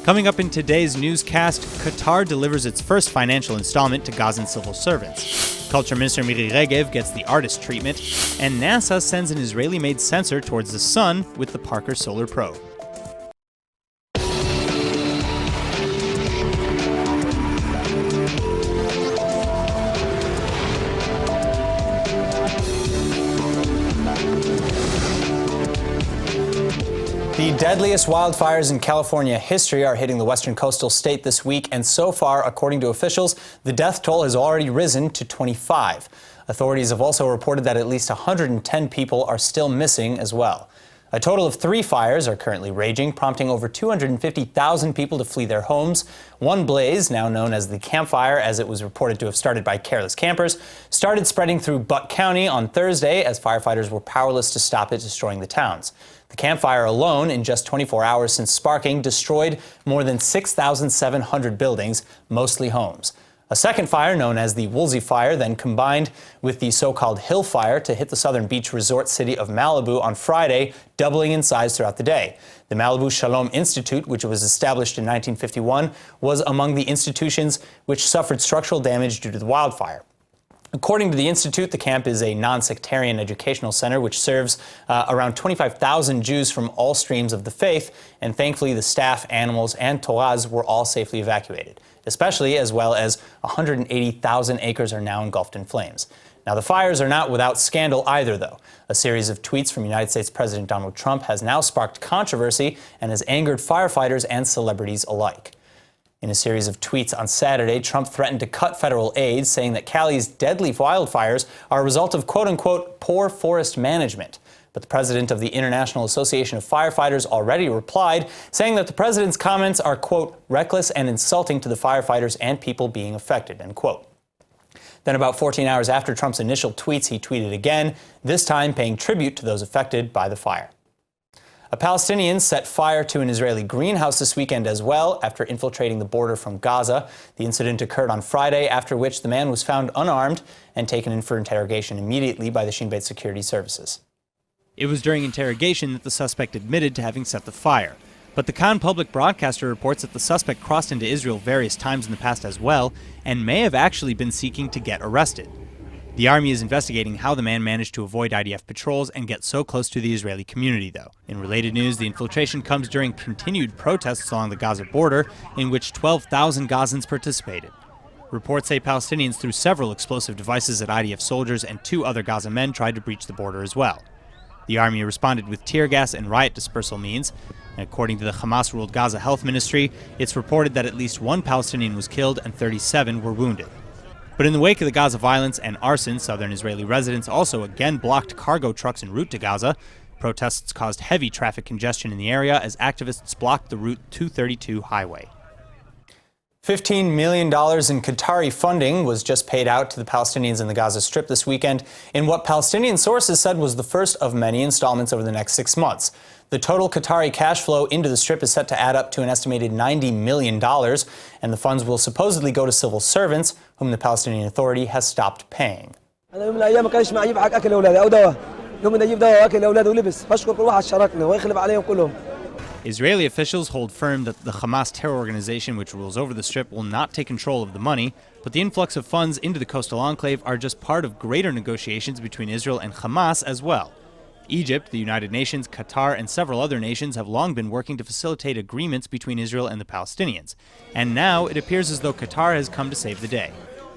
Coming up in today's newscast, Qatar delivers its first financial installment to Gazan civil servants. Culture Minister Miri Regev gets the artist treatment, and NASA sends an Israeli-made sensor towards the sun with the Parker Solar Probe. The deadliest wildfires in California history are hitting the western coastal state this week, and so far, according to officials, the death toll has already risen to 25. Authorities have also reported that at least 110 people are still missing as well. A total of 3 fires are currently raging, prompting over 250,000 people to flee their homes. One blaze, now known as the Camp Fire, as it was reported to have started by careless campers, started spreading through Butte County on Thursday as firefighters were powerless to stop it destroying the towns. The Camp Fire alone, in just 24 hours since sparking, destroyed more than 6,700 buildings, mostly homes. A second fire, known as the Woolsey Fire, then combined with the so-called Hill Fire to hit the southern beach resort city of Malibu on Friday, doubling in size throughout the day. The Malibu Shalom Institute, which was established in 1951, was among the institutions which suffered structural damage due to the wildfire. According to the Institute, the camp is a non-sectarian educational center which serves around 25,000 Jews from all streams of the faith, and thankfully the staff, animals, and Torahs were all safely evacuated, especially as well as 180,000 acres are now engulfed in flames. Now, the fires are not without scandal either, though. A series of tweets from United States President Donald Trump has now sparked controversy and has angered firefighters and celebrities alike. In a series of tweets on Saturday, Trump threatened to cut federal aid, saying that Cali's deadly wildfires are a result of quote-unquote poor forest management. But the president of the International Association of Firefighters already replied, saying that the president's comments are, quote, reckless and insulting to the firefighters and people being affected, end quote. Then about 14 hours after Trump's initial tweets, he tweeted again, this time paying tribute to those affected by the fire. A Palestinian set fire to an Israeli greenhouse this weekend as well after infiltrating the border from Gaza. The incident occurred on Friday, after which the man was found unarmed and taken in for interrogation immediately by the Shin Bet security services. It was during interrogation that the suspect admitted to having set the fire. But the Khan public broadcaster reports that the suspect crossed into Israel various times in the past as well and may have actually been seeking to get arrested. The army is investigating how the man managed to avoid IDF patrols and get so close to the Israeli community, though. In related news, the infiltration comes during continued protests along the Gaza border, in which 12,000 Gazans participated. Reports say Palestinians threw several explosive devices at IDF soldiers, and 2 other Gaza men tried to breach the border as well. The army responded with tear gas and riot dispersal means. And according to the Hamas-ruled Gaza Health Ministry, it's reported that at least 1 Palestinian was killed and 37 were wounded. But in the wake of the Gaza violence and arson, southern Israeli residents also again blocked cargo trucks en route to Gaza. Protests caused heavy traffic congestion in the area as activists blocked the Route 232 highway. $15 million in Qatari funding was just paid out to the Palestinians in the Gaza Strip this weekend in what Palestinian sources said was the first of many installments over the next 6 months. The total Qatari cash flow into the Strip is set to add up to an estimated $90 million, and the funds will supposedly go to civil servants, whom the Palestinian Authority has stopped paying. Israeli officials hold firm that the Hamas terror organization which rules over the Strip will not take control of the money, but the influx of funds into the coastal enclave are just part of greater negotiations between Israel and Hamas as well. Egypt, the United Nations, Qatar, and several other nations have long been working to facilitate agreements between Israel and the Palestinians. And now it appears as though Qatar has come to save the day.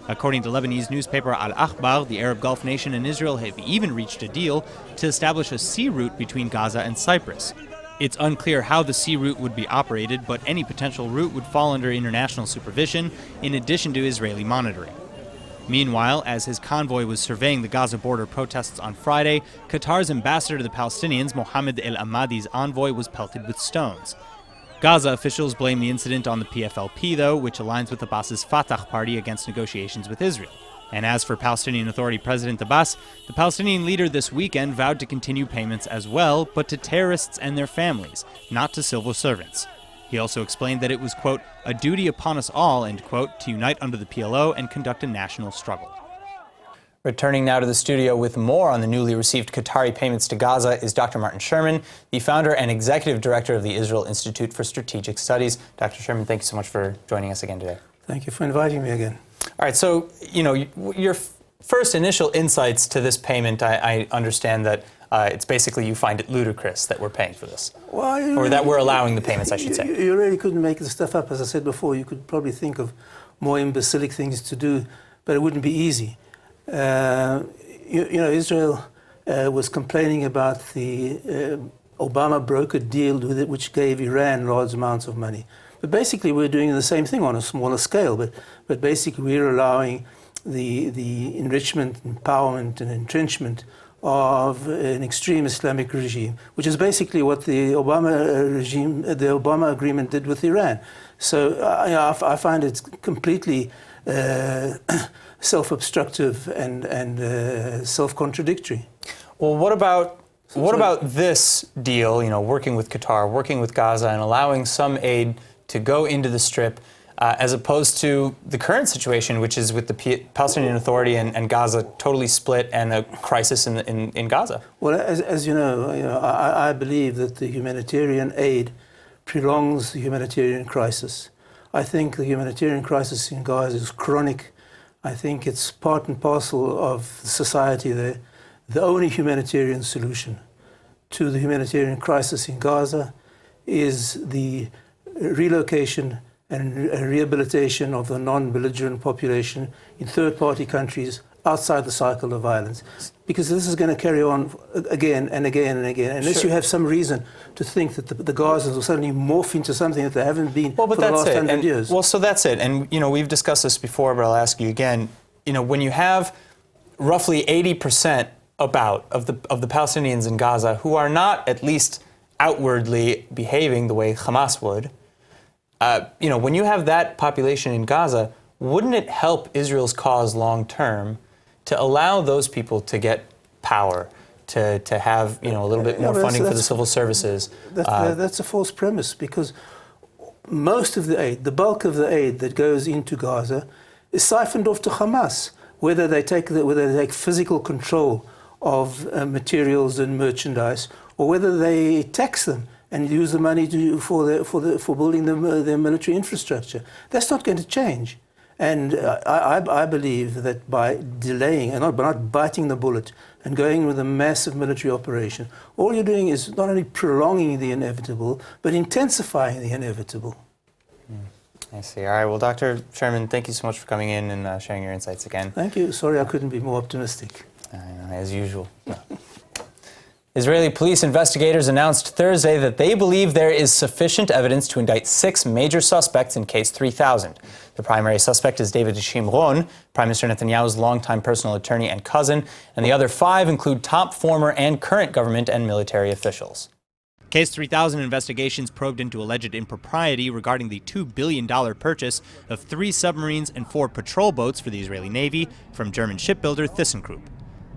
According to Lebanese newspaper Al-Akhbar, the Arab Gulf nation and Israel have even reached a deal to establish a sea route between Gaza and Cyprus. It's unclear how the sea route would be operated, but any potential route would fall under international supervision in addition to Israeli monitoring. Meanwhile, as his convoy was surveying the Gaza border protests on Friday, Qatar's ambassador to the Palestinians, Mohammed El Ahmadi's envoy, was pelted with stones. Gaza officials blame the incident on the PFLP, though, which aligns with Abbas's Fatah party against negotiations with Israel. And as for Palestinian Authority President Abbas, the Palestinian leader this weekend vowed to continue payments as well, but to terrorists and their families, not to civil servants. He also explained that it was, quote, a duty upon us all, end quote, to unite under the PLO and conduct a national struggle. Returning now to the studio with more on the newly received Qatari payments to Gaza is Dr. Martin Sherman, the founder and executive director of the Israel Institute for Strategic Studies. Dr. Sherman, thank you so much for joining us again today. Thank you for inviting me again. All right, so, your first initial insights to this payment, I understand that it's basically you find it ludicrous that we're paying for this. Well, or that we're allowing the payments, I should say. You really couldn't make this stuff up. As I said before, you could probably think of more imbecilic things to do, but it wouldn't be easy. Israel was complaining about the Obama brokered deal with it, which gave Iran large amounts of money. But basically, we're doing the same thing on a smaller scale. But basically, we're allowing the enrichment, empowerment, and entrenchment of an extreme Islamic regime, which is basically what the Obama agreement did with Iran. So I find it completely self-obstructive and self-contradictory. Well, what about this deal? Working with Qatar, working with Gaza, and allowing some aid to go into the Strip, as opposed to the current situation, which is with the Palestinian Authority and Gaza totally split and a crisis in Gaza? Well, as you know, I believe that the humanitarian aid prolongs the humanitarian crisis. I think the humanitarian crisis in Gaza is chronic. I think it's part and parcel of society there. The only humanitarian solution to the humanitarian crisis in Gaza is the relocation and rehabilitation of the non-belligerent population in third-party countries outside the cycle of violence. Because this is going to carry on again and again and again, unless you have some reason to think that the Gazans will suddenly morph into something that they haven't been for the last 100 years. Well, so that's it. And, we've discussed this before, but I'll ask you again. When you have roughly 80% of the Palestinians in Gaza who are not at least outwardly behaving the way Hamas would, when you have that population in Gaza, wouldn't it help Israel's cause long term to allow those people to get power, to have a little bit more funding for the civil services? That's a false premise, because most of the aid, the bulk of the aid that goes into Gaza, is siphoned off to Hamas. Whether they take physical control of materials and merchandise, or whether they tax them and use the money for building their military infrastructure, that's not going to change. And I believe that by delaying and not biting the bullet and going with a massive military operation, all you're doing is not only prolonging the inevitable, but intensifying the inevitable. I see. All right. Well, Dr. Sherman, thank you so much for coming in and sharing your insights again. Thank you. Sorry I couldn't be more optimistic. As usual. Israeli police investigators announced Thursday that they believe there is sufficient evidence to indict 6 major suspects in Case 3000. The primary suspect is David Shimron, Prime Minister Netanyahu's longtime personal attorney and cousin, and the other 5 include top former and current government and military officials. Case 3000 investigations probed into alleged impropriety regarding the $2 billion purchase of 3 submarines and 4 patrol boats for the Israeli Navy from German shipbuilder ThyssenKrupp.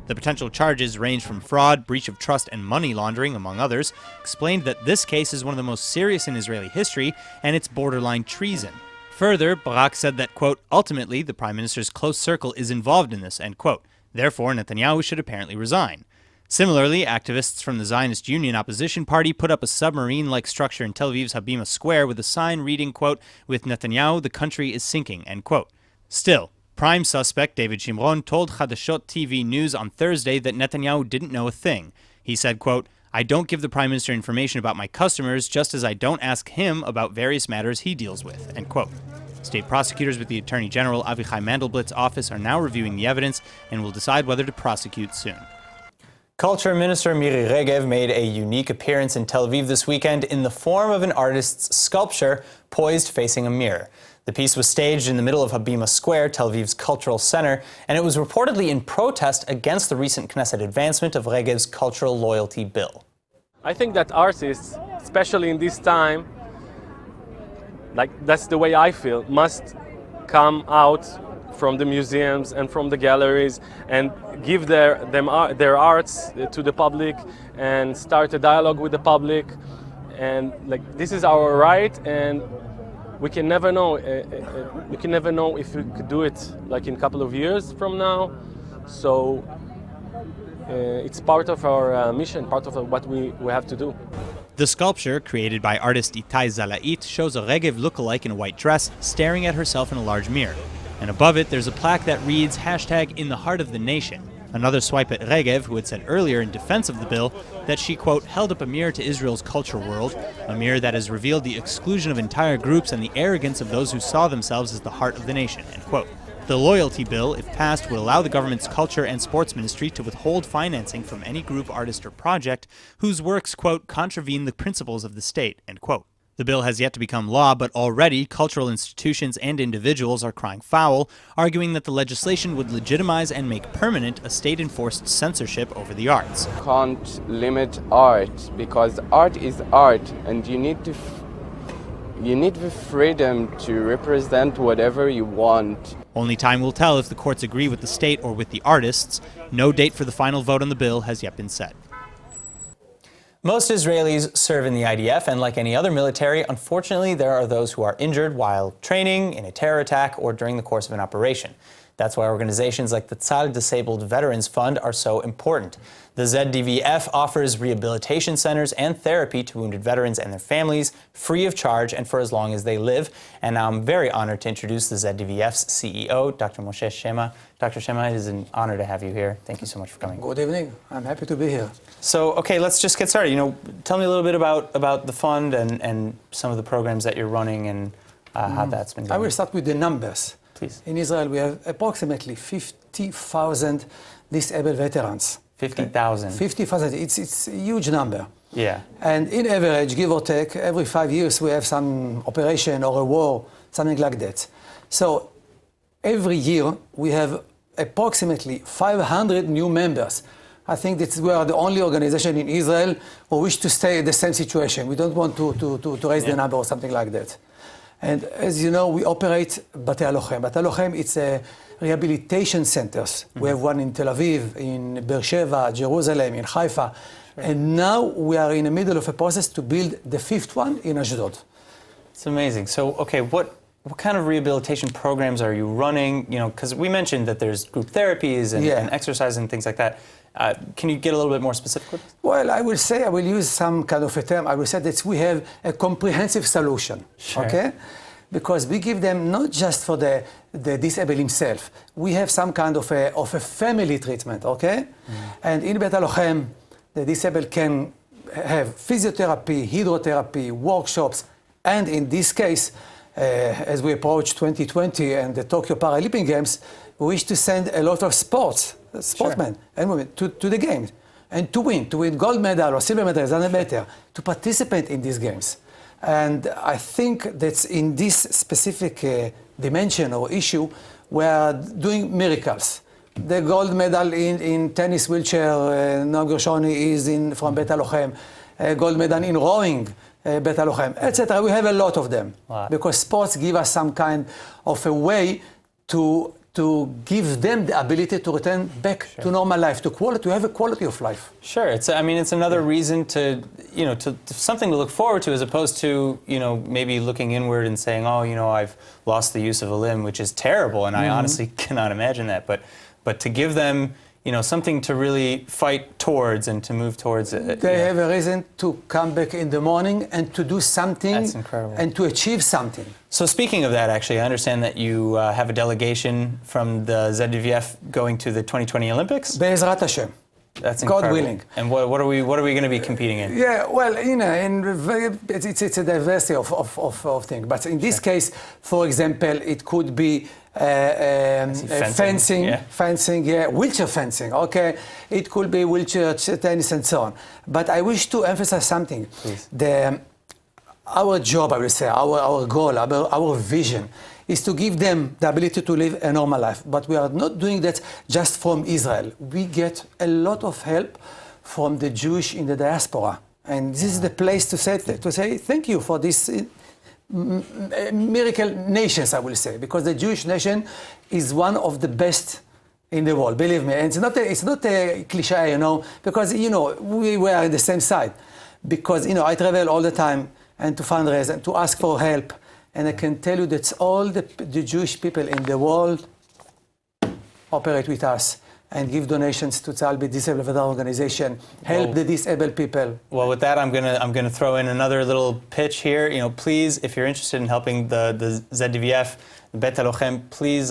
The potential charges range from fraud, breach of trust, and money laundering, among others, explained that this case is one of the most serious in Israeli history, and it's borderline treason. Further, Barak said that, quote, ultimately, the Prime Minister's close circle is involved in this, end quote. Therefore, Netanyahu should apparently resign. Similarly, activists from the Zionist Union opposition party put up a submarine-like structure in Tel Aviv's Habima Square with a sign reading, quote, with Netanyahu, the country is sinking, end quote. Still, prime suspect David Shimron told Chadashot TV News on Thursday that Netanyahu didn't know a thing. He said, quote, I don't give the Prime Minister information about my customers, just as I don't ask him about various matters he deals with, end quote. State prosecutors with the Attorney General Avichai Mandelblatt's office are now reviewing the evidence and will decide whether to prosecute soon. Culture Minister Miri Regev made a unique appearance in Tel Aviv this weekend in the form of an artist's sculpture poised facing a mirror. The piece was staged in the middle of Habima Square, Tel Aviv's cultural center, and it was reportedly in protest against the recent Knesset advancement of Regev's cultural loyalty bill. I think that artists, especially in this time, that's the way I feel, must come out from the museums and from the galleries and give their arts to the public and start a dialogue with the public. And this is our right, and we can never know. We can never know if we could do it in a couple of years from now. So it's part of our mission, part of what we have to do. The sculpture, created by artist Itai Zalait, shows a Regev lookalike in a white dress staring at herself in a large mirror. And above it, there's a plaque that reads #InTheHeartOfTheNation. Another swipe at Regev, who had said earlier in defense of the bill that she, quote, held up a mirror to Israel's culture world, a mirror that has revealed the exclusion of entire groups and the arrogance of those who saw themselves as the heart of the nation, end quote. The loyalty bill, if passed, would allow the government's culture and sports ministry to withhold financing from any group, artist, or project whose works, quote, contravene the principles of the state, end quote. The bill has yet to become law, but already cultural institutions and individuals are crying foul, arguing that the legislation would legitimize and make permanent a state-enforced censorship over the arts. Can't limit art, because art is art, and you need the freedom to represent whatever you want. Only time will tell if the courts agree with the state or with the artists. No date for the final vote on the bill has yet been set. Most Israelis serve in the IDF, and like any other military, unfortunately, there are those who are injured while training, in a terror attack, or during the course of an operation. That's why organizations like the Tzal Disabled Veterans Fund are so important. The ZDVF offers rehabilitation centers and therapy to wounded veterans and their families, free of charge and for as long as they live. And now I'm very honored to introduce the ZDVF's CEO, Dr. Moshe Shema. Dr. Shema, it is an honor to have you here. Thank you so much for coming. Good evening. I'm happy to be here. So, okay, let's just get started. Tell me a little bit about the fund and some of the programs that you're running and how that's been going. I will start with the numbers. Please. In Israel, we have approximately 50,000 disabled veterans. 50,000. 50,000. It's a huge number. Yeah. And in average, give or take, every 5 years we have some operation or a war, something like that. So every year we have approximately 500 new members. I think that we are the only organization in Israel who wish to stay in the same situation. We don't want to raise the number or something like that. And as you know, we operate Bate Halochem. Bate Halochem, it's a rehabilitation centers. We have one in Tel Aviv, in Beersheba, Jerusalem, in Haifa. Sure. And now we are in the middle of a process to build the 5th one in Ashdod. It's amazing. So, okay, what kind of rehabilitation programs are you running? Because we mentioned that there's group therapies and exercise and things like that. Can you get a little bit more specific with this? Well, I will use some kind of a term. I will say that we have a comprehensive solution, okay? Because we give them not just for the disabled himself. We have some kind of a family treatment, okay? And in Beit Halochem, the disabled can have physiotherapy, hydrotherapy, workshops, and in this case, as we approach 2020 and the Tokyo Paralympic Games, we wish to send a lot of sportsmen and women to the games and to win gold medal or silver medal, doesn't matter, to participate in these games. And I think that in this specific dimension or issue, we are doing miracles. The gold medal in tennis wheelchair, Noam Gershoni is from Beit Halochem, gold medal in rowing, Beit Halochem, etc. We have a lot of them. Wow. Because sports give us some kind of a way to give them the ability to return back to normal life, to have a quality of life. Sure, it's another reason to something to look forward to, as opposed to maybe looking inward and saying, I've lost the use of a limb, which is terrible, and I honestly cannot imagine that. But to give them something to really fight towards and to move towards it. They have a reason to come back in the morning and to do something. That's incredible. And to achieve something. So speaking of that, actually, I understand that you have a delegation from the ZDVF going to the 2020 Olympics? Be'ezrat Hashem. That's incredible. God willing. And what are we going to be competing in? Yeah, well, it's a diversity of things. But in this case, for example, it could be fencing, wheelchair fencing, okay? It could be wheelchair tennis and so on. But I wish to emphasize something. Please. Our job, I will say, our goal, our vision is to give them the ability to live a normal life. But we are not doing that just from Israel. We get a lot of help from the Jewish in the diaspora. And this is the place to say thank you for this miracle nations, I will say, because the Jewish nation is one of the best in the world, believe me. And it's not a cliche, because, we were on the same side. Because, I travel all the time and to fundraise and to ask for help. And I can tell you that all the Jewish people in the world operate with us. and give donations to Tzal Disabled Veteran Organization, help the disabled people. Well, with that, I'm gonna throw in another little pitch here. You know, please, if you're interested in helping the ZDVF, the Bet Halochem, please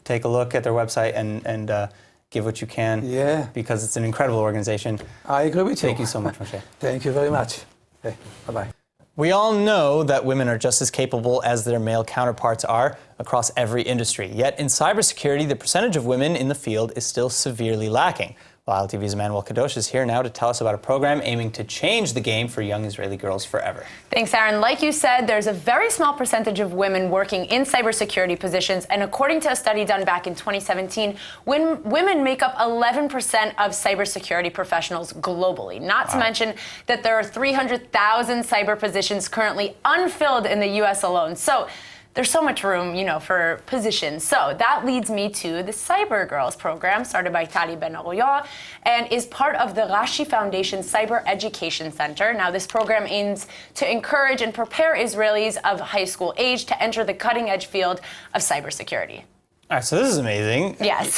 take a look at their website and give what you can. Yeah. Because it's an incredible organization. I agree with you. Thank you so much, Moshe. Thank you very much. Okay, bye-bye. We all know that women are just as capable as their male counterparts are across every industry. Yet in cybersecurity, the percentage of women in the field is still severely lacking. Well, TV's Emmanuel Kadosh is here now to tell us about a program aiming to change the game for young Israeli girls forever. Thanks, Aaron. Like you said, there's a very small percentage of women working in cybersecurity positions, and according to a study done back in 2017, women make up 11% of cybersecurity professionals globally. Not to mention that there are 300,000 cyber positions currently unfilled in the U.S. alone. So there's so much room, for positions. So that leads me to the Cyber Girls program started by Tali Ben-Aroya and is part of the Rashi Foundation Cyber Education Center. Now, this program aims to encourage and prepare Israelis of high school age to enter the cutting-edge field of cybersecurity. All right, so this is amazing. Yes.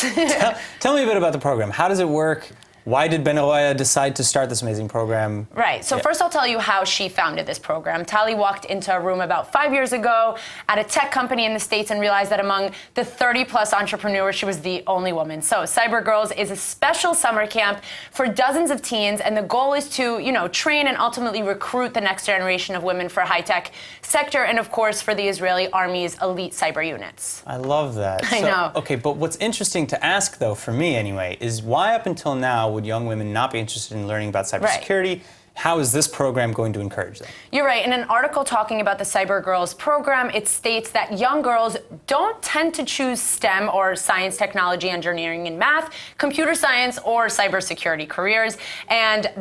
Tell me a bit about the program. How does it work? Why did Ben-Aroya decide to start this amazing program? Right. So first I'll tell you how she founded this program. Tali walked into a room about 5 years ago at a tech company in the States and realized that among the 30-plus entrepreneurs, she was the only woman. So Cyber Girls is a special summer camp for dozens of teens, and the goal is to, train and ultimately recruit the next generation of women for high-tech sector and, of course, for the Israeli Army's elite cyber units. I love that. I know. Okay, but what's interesting to ask, though, for me anyway, is why up until now would young women not be interested in learning about cybersecurity? Right. How is this program going to encourage them? You're right. In an article talking about the Cyber Girls program, it states that young girls don't tend to choose STEM or science, technology, engineering, and math, computer science, or cybersecurity careers. And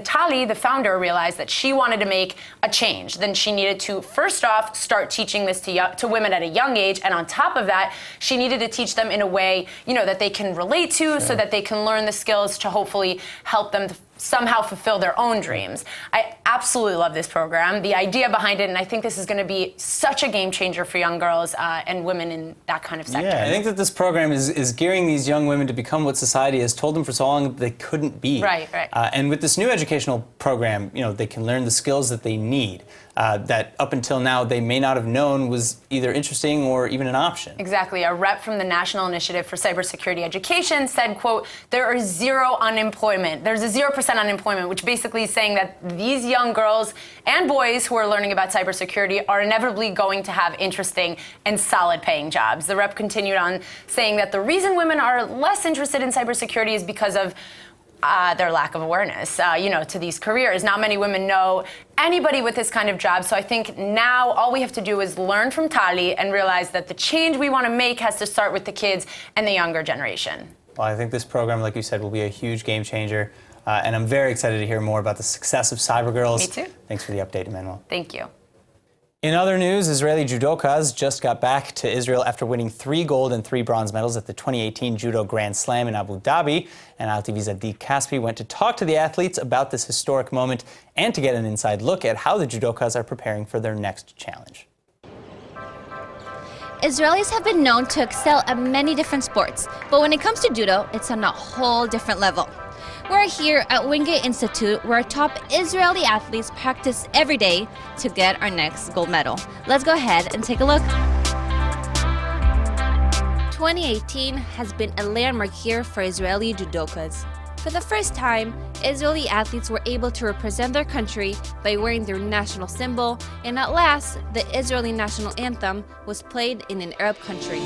Tali, the founder, realized that she wanted to make a change. Then she needed to, first off, start teaching this to women at a young age. And on top of that, she needed to teach them in a way, that they can relate to, so that they can learn the skills to hopefully help them somehow fulfill their own dreams. I absolutely love this program, the idea behind it, and I think this is going to be such a game changer for young girls and women in that kind of sector. Yeah, I think that this program is gearing these young women to become what society has told them for so long that they couldn't be. Right. And with this new educational program, they can learn the skills that they need. That up until now they may not have known was either interesting or even an option. Exactly. A rep from the National Initiative for Cybersecurity Education said, quote, there is zero unemployment. There's a 0% unemployment, which basically is saying that these young girls and boys who are learning about cybersecurity are inevitably going to have interesting and solid paying jobs. The rep continued on saying that the reason women are less interested in cybersecurity is because of their lack of awareness, to these careers. Not many women know anybody with this kind of job. So I think now all we have to do is learn from Tali and realize that the change we want to make has to start with the kids and the younger generation. Well, I think this program, like you said, will be a huge game changer. And I'm very excited to hear more about the success of Cyber Girls. Me too. Thanks for the update, Emmanuel. Thank you. In other news, Israeli judokas just got back to Israel after winning 3 gold and 3 bronze medals at the 2018 Judo Grand Slam in Abu Dhabi. And Al TV's Adi Caspi went to talk to the athletes about this historic moment and to get an inside look at how the judokas are preparing for their next challenge. Israelis have been known to excel at many different sports, but when it comes to judo, it's on a whole different level. We're here at Wingate Institute, where top Israeli athletes practice every day to get our next gold medal. Let's go ahead and take a look. 2018 has been a landmark year for Israeli judokas. For the first time, Israeli athletes were able to represent their country by wearing their national symbol, and at last, the Israeli national anthem was played in an Arab country.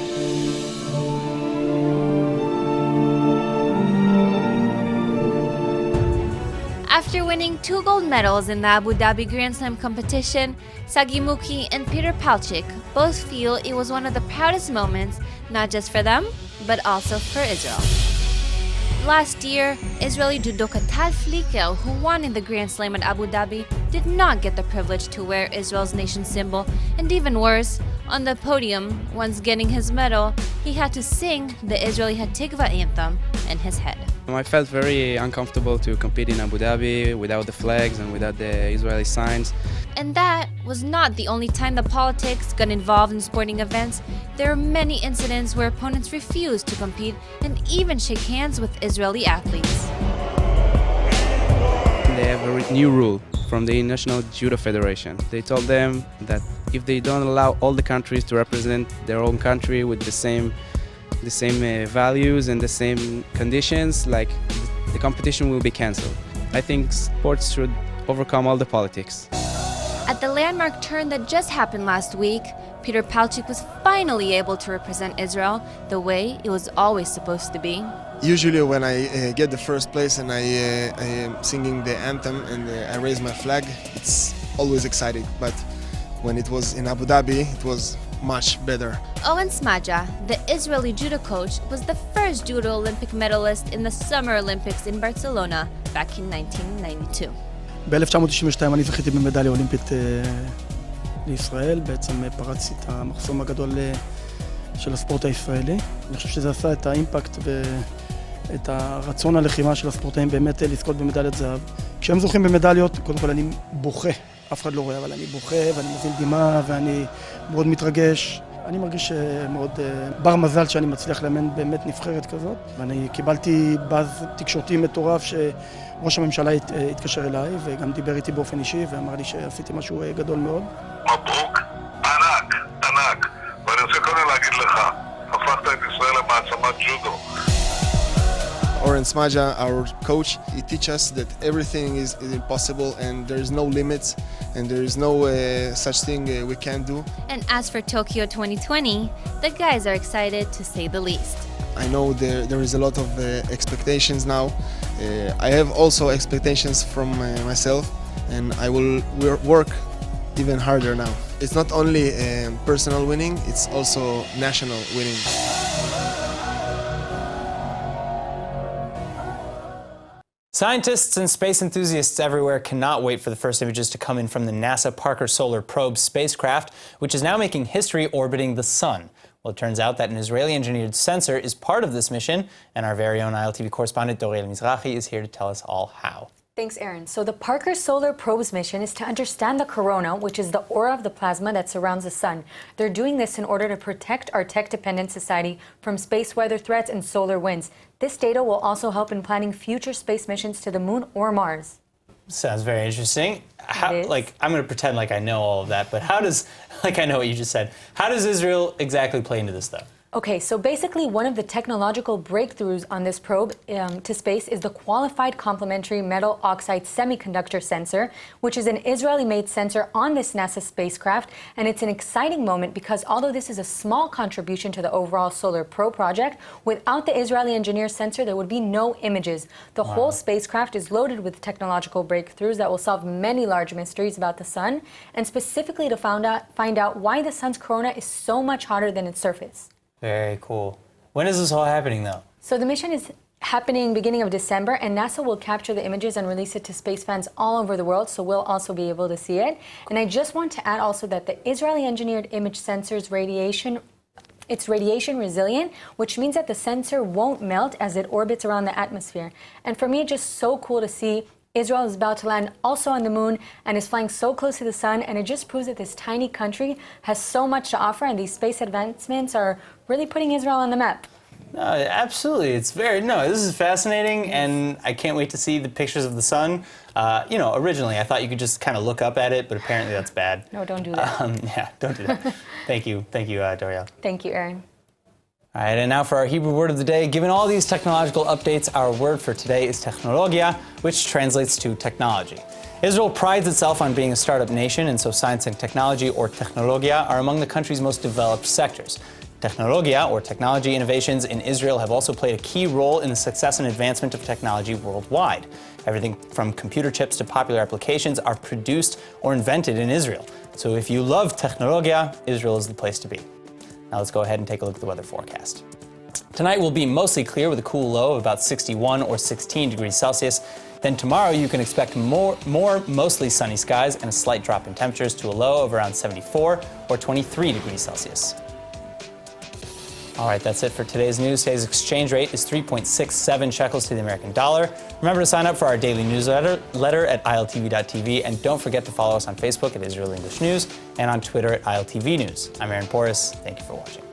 After winning 2 gold medals in the Abu Dhabi Grand Slam competition, Sagi Muki and Peter Palchik both feel it was one of the proudest moments, not just for them, but also for Israel. Last year, Israeli judoka Tal Flikel, who won in the Grand Slam at Abu Dhabi, did not get the privilege to wear Israel's nation symbol, and even worse, on the podium, once getting his medal, he had to sing the Israeli Hatikva anthem in his head. I felt very uncomfortable to compete in Abu Dhabi without the flags and without the Israeli signs. And that was not the only time the politics got involved in sporting events. There are many incidents where opponents refused to compete and even shake hands with Israeli athletes. They have a new rule from the National Judo Federation. They told them that if they don't allow all the countries to represent their own country with the same values and the same conditions, like the competition will be cancelled. I think sports should overcome all the politics. At the landmark turn that just happened last week, Peter Palchik was finally able to represent Israel the way it was always supposed to be. Usually when I get the first place and I am singing the anthem and I raise my flag, it's always exciting. But when it was in Abu Dhabi, it was much better. Owen Smadja, the Israeli judo coach, was the first judo Olympic medalist in the Summer Olympics in Barcelona back in 1992. ב-1992 אני זכיתי במדליה אולימפית לישראל, בעצם פרצתי את המחסום הגדול של הספורט הישראלי. אני חושב שזה עשה את האימפקט ואת הרצון הלחימה של הספורטאים באמת לזכות במדליית זהב. כשהם זוכים במדליות, קודם כל אני בוכה, אף אחד לא רואה, אבל אני בוכה ואני מזיל דמעה ואני מאוד מתרגש. אני מרגיש מאוד בר מזל שאני מצליח לאמן באמת נבחרת כזאת, ואני קיבלתי באז תקשורתי מטורף שראש הממשלה התקשר אליי וגם דיבר איתי באופן אישי ואמר לי שעשיתי משהו גדול מאוד. מברוק, ענק, ואני רוצה קודם להגיד לך, הפכת את ישראל למעצמת ג'ודו. Oren Smadja, our coach, he teaches us that everything is impossible and there is no limits and there is no such thing we can't do. And as for Tokyo 2020, the guys are excited to say the least. I know there is a lot of expectations now. I have also expectations from myself and I will work even harder now. It's not only personal winning, it's also national winning. Scientists and space enthusiasts everywhere cannot wait for the first images to come in from the NASA Parker Solar Probe spacecraft, which is now making history orbiting the sun. Well, it turns out that an Israeli-engineered sensor is part of this mission, and our very own ILTV correspondent Doriel Mizrahi is here to tell us all how. Thanks, Aaron. So the Parker Solar Probe's mission is to understand the corona, which is the aura of the plasma that surrounds the sun. They're doing this in order to protect our tech-dependent society from space weather threats and solar winds. This data will also help in planning future space missions to the moon or Mars. Sounds very interesting. I'm going to pretend like I know all of that, but how does, I know what you just said, how does Israel exactly play into this, though? Okay, so basically one of the technological breakthroughs on this probe to space is the qualified complementary metal oxide semiconductor sensor, which is an Israeli-made sensor on this NASA spacecraft. And it's an exciting moment because although this is a small contribution to the overall Solar Probe project, without the Israeli engineer sensor, there would be no images. The whole spacecraft is loaded with technological breakthroughs that will solve many large mysteries about the sun, and specifically to find out why the sun's corona is so much hotter than its surface. Very cool. When is this all happening, though? So the mission is happening beginning of December, and NASA will capture the images and release it to space fans all over the world, so we'll also be able to see it. And I just want to add also that the Israeli-engineered image sensor's it's radiation resilient, which means that the sensor won't melt as it orbits around the atmosphere. And for me, it's just so cool to see Israel is about to land also on the moon and is flying so close to the sun, and it just proves that this tiny country has so much to offer, and these space advancements are really putting Israel on the map. Absolutely. This is fascinating, and I can't wait to see the pictures of the sun. Originally I thought you could just kind of look up at it, but apparently that's bad. No, don't do that. Don't do that. Thank you, Doriel. Thank you, Aaron. All right, and now for our Hebrew word of the day. Given all these technological updates, our word for today is technologia, which translates to technology. Israel prides itself on being a startup nation, and so science and technology, or technologia, are among the country's most developed sectors. Technologia, or technology innovations in Israel, have also played a key role in the success and advancement of technology worldwide. Everything from computer chips to popular applications are produced or invented in Israel. So if you love technologia, Israel is the place to be. Now let's go ahead and take a look at the weather forecast. Tonight will be mostly clear with a cool low of about 61 or 16 degrees Celsius. Then tomorrow you can expect more mostly sunny skies and a slight drop in temperatures to a low of around 74 or 23 degrees Celsius. All right, that's it for today's news. Today's exchange rate is 3.67 shekels to the American dollar. Remember to sign up for our daily newsletter at iltv.tv, and don't forget to follow us on Facebook at Israel English News and on Twitter at ILTV News. I'm Aaron Porras. Thank you for watching.